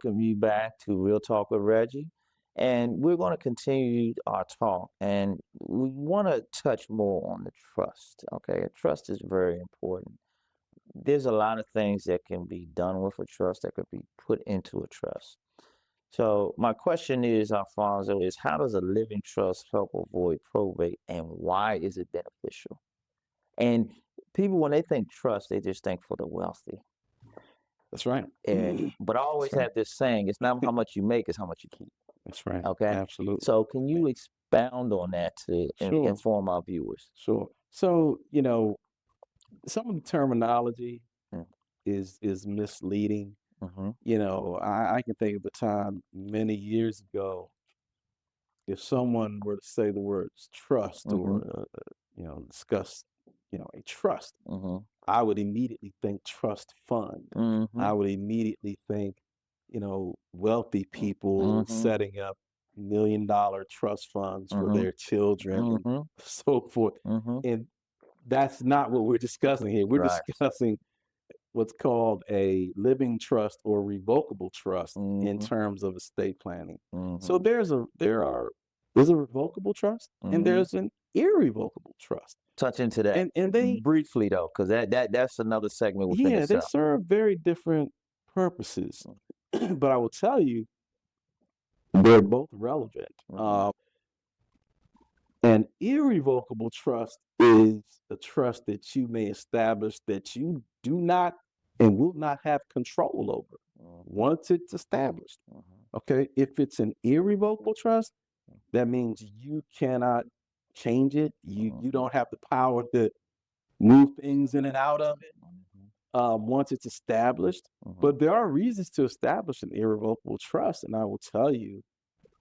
welcome you back to Real Talk with Reggie. And we're going to continue our talk, and we want to touch more on the trust. Okay, trust is very important. There's a lot of things that can be done with a trust that could be put into a trust. So, my question is, Alfonso, is how does a living trust help avoid probate, and why is it beneficial? And people, when they think trust, they just think for the wealthy. That's right. But I always That's right. have this saying, it's not how much you make, it's how much you keep. That's right. Okay. Absolutely. So can you expound on that to Sure. inform our viewers? Sure. So, some of the terminology Mm, is misleading. Mm-hmm. I can think of a time many years ago, if someone were to say the words trust Mm-hmm. or, discuss, a trust, Mm-hmm. I would immediately think trust fund. Mm-hmm. I would immediately think, wealthy people Mm-hmm. setting up $1 million trust funds for Mm-hmm. their children and Mm-hmm. so forth. Mm-hmm. And that's not what we're discussing here. We're Right. discussing what's called a living trust or revocable trust in Mm-hmm. terms of estate planning. Mm-hmm. So there's a revocable trust and Mm-hmm. there's an irrevocable trust. Touch into that And they briefly though, because that's another segment within yeah, they itself. serve very different purposes. But I will tell you, they're both relevant. Mm-hmm. An irrevocable trust is a trust that you may establish that you do not and will not have control over once it's established. Mm-hmm. Okay. If it's an irrevocable trust, that means you cannot change it. You don't have the power to move things in and out of it once it's established. Mm-hmm. But there are reasons to establish an irrevocable trust. And I will tell you,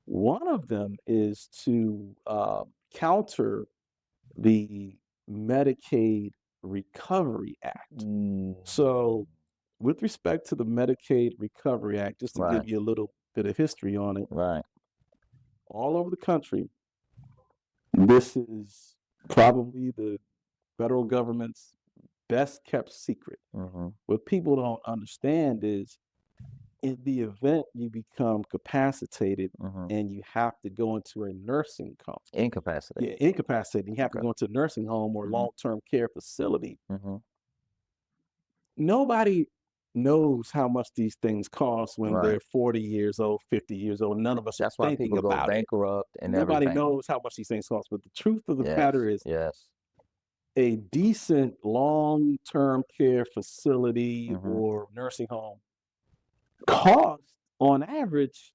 one of them is to counter the Medicaid Recovery Act. Mm. So, with respect to the Medicaid Recovery Act, just to Right. give you a little bit of history on it, Right. all over the country, this is probably the federal government's best kept secret. Mm-hmm. What people don't understand is in the event you become capacitated Mm-hmm. and you have to go into a nursing home, Incapacity. incapacitated, you have to Okay. go into a nursing home or Mhm. long-term care facility. Mm-hmm. Nobody knows how much these things cost when Right. they're 40 years old, 50 years old. None of us are That's why thinking people go about it. bankrupt and Nobody everything. knows how much these things cost. But the truth of the Yes. matter is, Yes. a decent long-term care facility Mm-hmm. or nursing home costs on average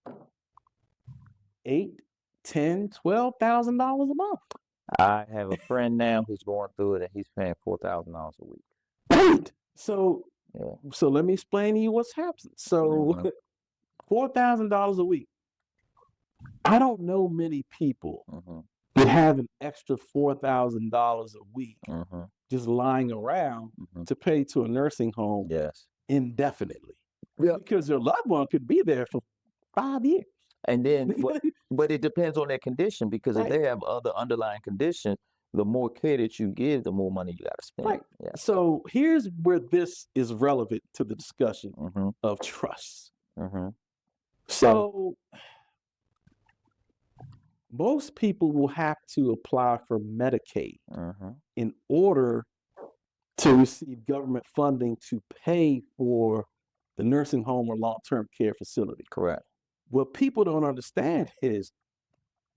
$8, $10, $12,000 a month. I have a friend now who's going through it, and he's paying $4,000 a week. Right. So Yeah. so let me explain to you what's happening. So Mm-hmm. $4,000 a week. I don't know many people Mm-hmm. that have an extra $4,000 a week Mm-hmm. just lying around Mm-hmm. to pay to a nursing home Yes. indefinitely. Yeah. Because their loved one could be there for 5 years. And then, but it depends on their condition, because if Right. they have other underlying conditions, the more care that you give, the more money you got to spend. Right. Yeah. So here's where this is relevant to the discussion Mm-hmm. of trust. Mm-hmm. So most people will have to apply for Medicaid Mm-hmm. in order to receive government funding to pay for the nursing home or long-term care facility. Correct. What people don't understand is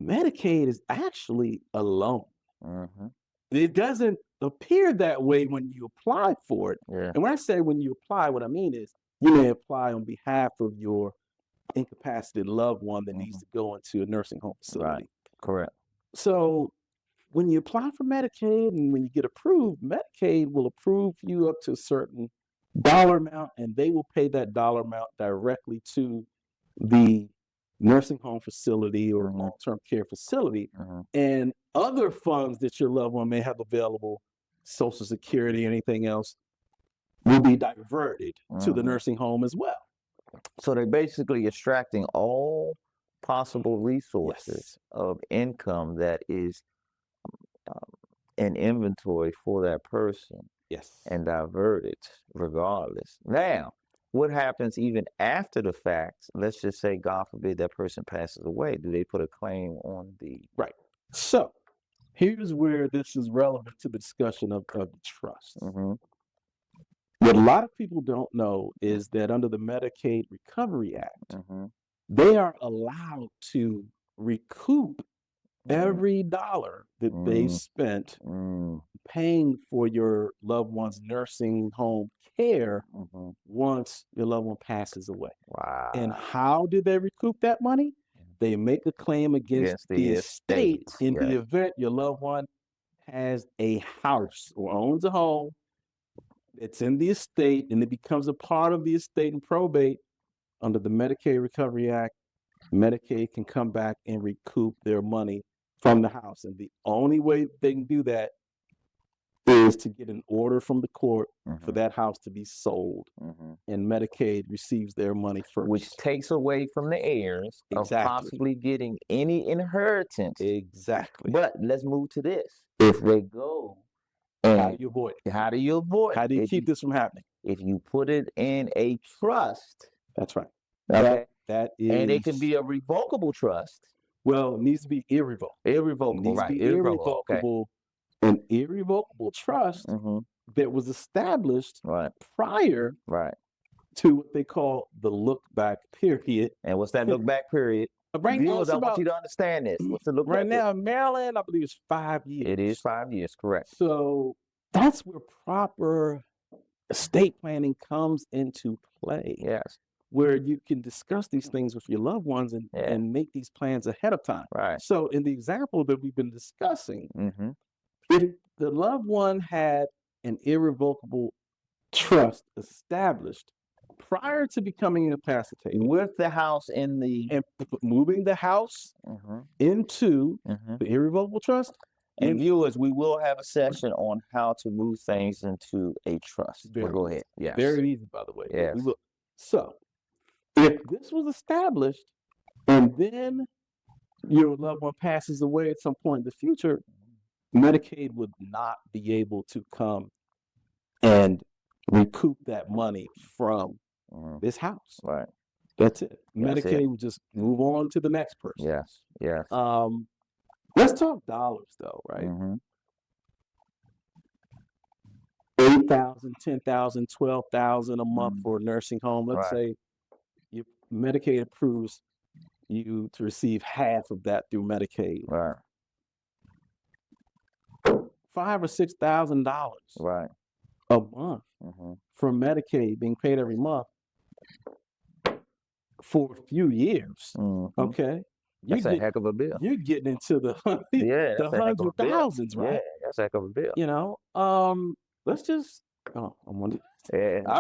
Medicaid is actually a loan. Mm-hmm. It doesn't appear that way when you apply for it. Yeah. And when I say when you apply, what I mean is you may apply on behalf of your incapacitated loved one that needs to go into a nursing home facility. Right. Correct. So when you apply for Medicaid and when you get approved, Medicaid will approve you up to a certain dollar amount, and they will pay that dollar amount directly to the nursing home facility or Mhm. long-term care facility. Mm-hmm. And other funds that your loved one may have available, Social Security, anything else, will be diverted to the Mhm. nursing home as well. So they're basically extracting all possible resources Yes. of income that is um, in inventory for that person Yes. and divert it regardless. Now, what happens even after the fact? Let's just say, God forbid, that person passes away. Do they put a claim on the? Right. So here's where this is relevant to the discussion of the trust. Mm-hmm. What a lot of people don't know is that under the Medicaid Recovery Act, Mm-hmm. they are allowed to recoup Mm-hmm. every dollar that they spent paying for your loved one's nursing home care Mm-hmm. once your loved one passes away. Wow. And how do they recoup that money? They make a claim against the estate in the event your loved one has a house or owns a home. It's in the estate and it becomes a part of the estate and probate. Under the Medicaid Recovery Act, Medicaid can come back and recoup their money from the house. And the only way they can do that is to get an order from the court for that house to be sold. And Medicaid receives their money first. Which takes away from the heirs of possibly getting any inheritance. Exactly. But let's move to this. If they go, how do you avoid it? How do you avoid? How do you keep this from happening? If you put it in a trust. That's right. Okay. That is. And it can be a revocable trust. Well, it needs to be irrevocable. Irrevocable, it needs right? To be irrevocable. Okay. An irrevocable trust that was established prior to what they call the look back period. And what's that look back period? Right now, I want you to understand this. What's the look back right now in Maryland? I believe it's 5 years. It is 5 years, correct. So that's where proper estate planning comes into play. Yes. Where you can discuss these things with your loved ones and make these plans ahead of time. Right. So in the example that we've been discussing, if the loved one had an irrevocable trust established prior to becoming incapacitated, with the house in the and moving the house into the irrevocable trust. And viewers, we will have a session on how to move things into a trust. Go ahead. Yes. Very easy, by the way. Yes. So if this was established and then your loved one passes away at some point in the future, Medicaid would not be able to come and recoup that money from this house. Right. That's it. Medicaid would just move on to the next person. Yes. Yes. Let's talk dollars though, right? $8,000, $10,000, $12,000 a month for a nursing home. Let's say your Medicaid approves you to receive half of that through Medicaid. Right. $5,000 or $6,000 a month from Medicaid being paid every month for a few years. Okay. That's a heck of a bill. You're getting into the hundreds of thousands, right? Yeah, that's a heck of a bill. You know, let's just. I was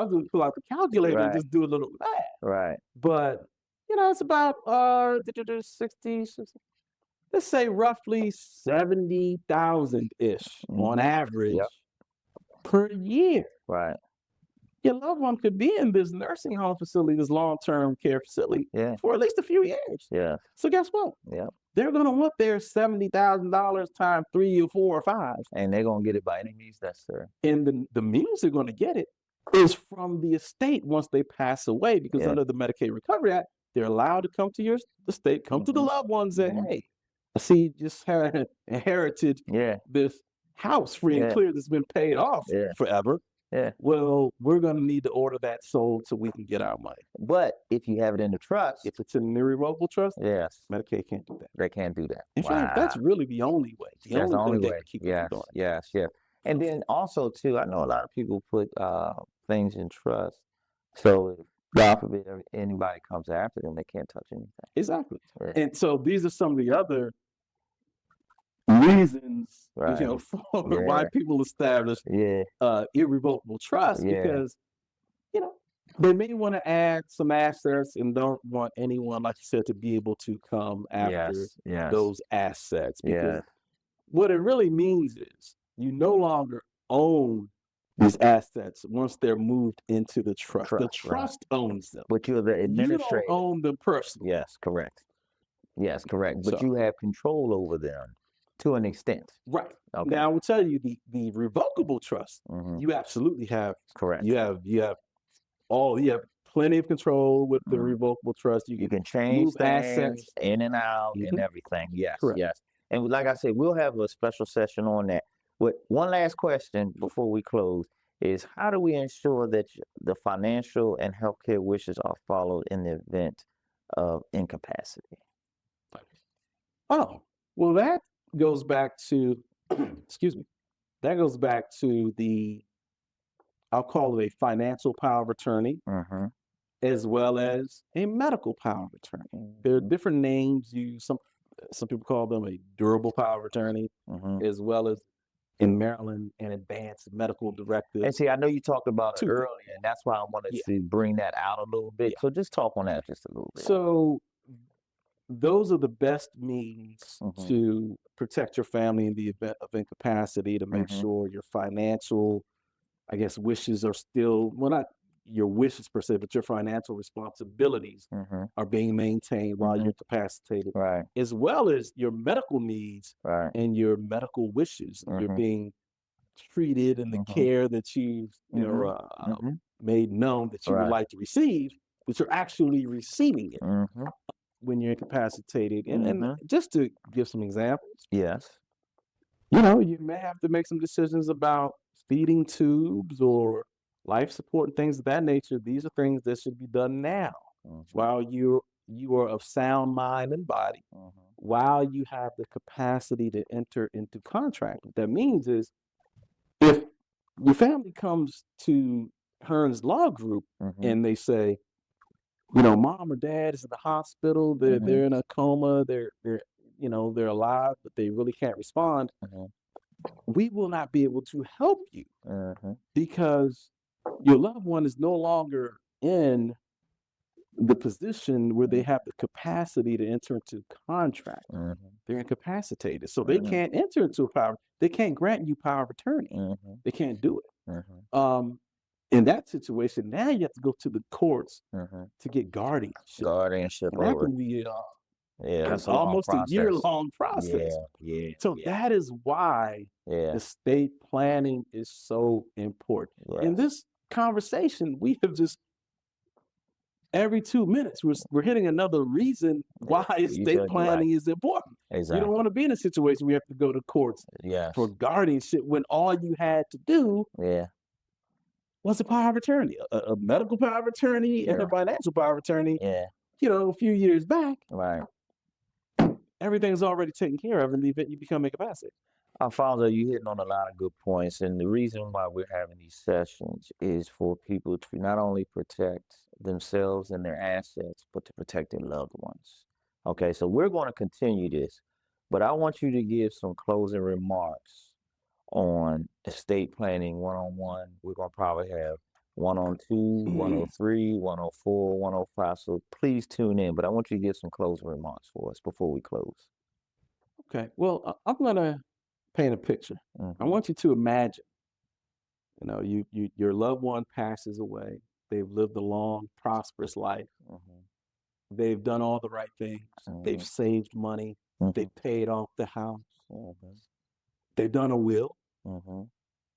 going to pull out the calculator and just do a little math. Right. But it's about 60. Let's say roughly 70,000 ish on average per year. Right. Your loved one could be in this nursing home facility, this long-term care facility, for at least a few years. Yeah. So guess what? Yeah. They're going to want their $70,000 times 3 or 4 or 5. And they're going to get it by any means necessary. And the means they're going to get it is from the estate once they pass away, because under the Medicaid Recovery Act, they're allowed to come to your estate, come to the loved ones and say, hey, I see you just inherited this house free and clear that's been paid off forever. Yeah. Well, we're going to need to order that sold so we can get our money. But if you have it in the trust, if it's in an irrevocable trust, Medicaid can't do that. They can't do that. In fact, that's really the only way. That's the only way. They can keep it going. Yes. And then also too, I know a lot of people put things in trust, so if God forbid anybody comes after them, they can't touch anything. Exactly. Yeah. And so these are some of the other reasons, for why people establish irrevocable trust, because they may want to add some assets and don't want anyone, like you said, to be able to come after those assets. Because what it really means is you no longer own these assets once they're moved into the trust. The trust owns them, but you're the administrator. You don't own them personally. Yes, correct. But you have control over them to an extent. Right. Okay. Now I will tell you the revocable trust, you absolutely have. Correct. You have plenty of control with the Mm. revocable trust. You You can can change move things assets. in and out and Mhm, everything. Yes, correct. yes. And like I said, we'll have a special session on that. But one last question before we close is how do we ensure that the financial and healthcare wishes are followed in the event of incapacity? Oh, well, that goes back to, excuse me, that goes back to I'll call it a financial power of attorney Mm-hmm. as well as a medical power of attorney. There are Mm-hmm. different names used. Some people call them a durable power of attorney, Mm-hmm. as well as in Maryland, an advanced medical directive. And see, I know you talked about it Two things. earlier, and that's why I wanted Yeah, to bring that out a little bit. yeah. So just talk on that just a little bit. So those are the best means Mm-hmm. to protect your family in the event of incapacity, to make Mm-hmm. sure your financial, I guess, wishes are still, well, not your wishes per se, but your financial responsibilities Mm-hmm. are being maintained while Mm-hmm. you're incapacitated, Right. as well as your medical needs Right. and your medical wishes. You're Mm-hmm. being treated in the Mm-hmm. care that you've, Mm-hmm. Mm-hmm. made known that you would Right. like to receive, but you're actually receiving it Mm-hmm. when you're incapacitated. And Mm-hmm. just to give some examples, Yes. you may have to make some decisions about feeding tubes or life support and things of that nature. These are things that should be done now Mm-hmm. while you are of sound mind and body, Mm-hmm. while you have the capacity to enter into contract. What that means is if your family comes to Hearns Law Group Mm-hmm. and they say, mom or dad is in the hospital, they're Mm-hmm. they're in a coma, they're alive, but they really can't respond, Mm-hmm. we will not be able to help you Mm-hmm. because your loved one is no longer in the position where they have the capacity to enter into contract. Mm-hmm. They're incapacitated. So they Mm-hmm. can't enter into they can't grant you power of attorney. Mm-hmm. They can't do it. Mm-hmm. In that situation, now you have to go to the courts Mm-hmm. to get guardianship. Guardianship And that over. can be Yeah, that's a long almost a process. year-long process. Yeah, yeah, So yeah, that is why yeah, estate planning is so important. In yes. this conversation, we have just every 2 minutes we're hitting another reason why You estate said you're right. planning is important. We don't Exactly. want to be in a situation where we have to go to courts for Yes. guardianship when all you had to do Yeah. was a power of attorney, a medical power of attorney and a Yeah. financial power of attorney. Yeah. A few years back, Right. everything's already taken care of in the event you become incapacitated. Alfonso, you hitting on a lot of good points, and the reason why we're having these sessions is for people to not only protect themselves and their assets, but to protect their loved ones. Okay, so we're going to continue this, but I want you to give some closing remarks on estate planning one-on-one. We're going to probably have one-on-two, 103, 104, 105. So please tune in, but I want you to give some closing remarks for us before we close. Okay, well, I'm gonna paint a picture. I Mm-hmm. want you to imagine, your loved one passes away. They've lived a long, prosperous life. Mm-hmm. They've done all the right things. They've Mm-hmm. saved money. Mm-hmm. They've paid off the house. Mm-hmm. They've done a will, Mm-hmm.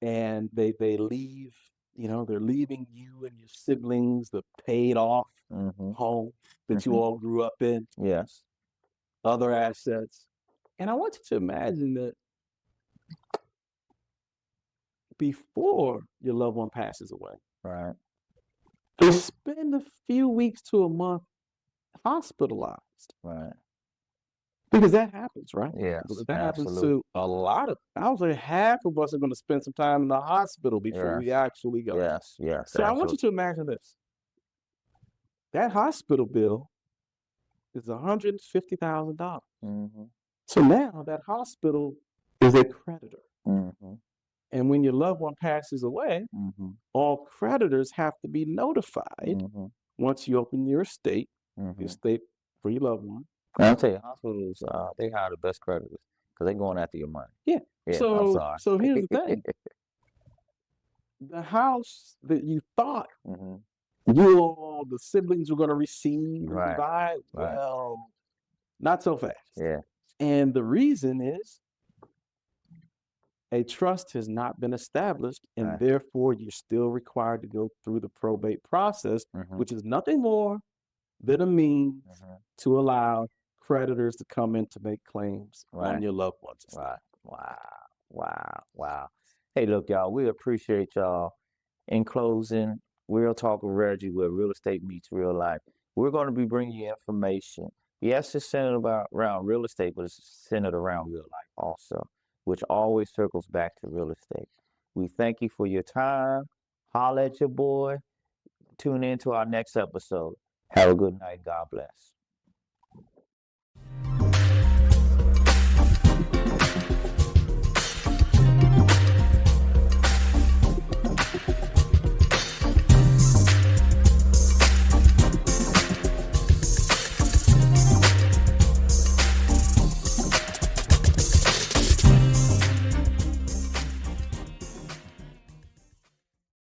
and they leave. They're leaving you and your siblings the paid off Mm-hmm. home that you Mm-hmm. all grew up in, Yes. other assets. And I want you to imagine that before your loved one passes away, Right. they spend a few weeks to a month hospitalized. Right. Because that happens, right? Yes. That happens Absolutely. to a lot of, I would say half of us are going to spend some time in the hospital before we Yes. actually go. Yes. Yes. So I want you Absolutely. to imagine this. That hospital bill is $150,000. Mm-hmm. So now that hospital is a creditor. Mm-hmm. And when your loved one passes away, Mm-hmm. all creditors have to be notified Mm-hmm. once you open your estate Mm-hmm. for your loved one. And I'll tell you, hospitals, they hire the best creditors because they're going after your money. Yeah. Yeah, I'm So sorry. so here's the thing. The house that you thought Mm-hmm. the siblings were going to receive or Right. divide, Right. well, not so fast. Yeah. And the reason is a trust has not been established, and Right. therefore you're still required to go through the probate process, Mm-hmm. which is nothing more than a means Mm-hmm. to allow creditors to come in to make claims on Right. your loved one's estate. Right. Wow. Wow. Wow. Hey, look, y'all, we appreciate y'all. In closing, we'll talk with Reggie where real estate meets real life. We're going to be bringing you information. Yes, it's centered around real estate, but it's centered around real life also, which always circles back to real estate. We thank you for your time. Holla at your boy. Tune in to our next episode. Have a good night. God bless.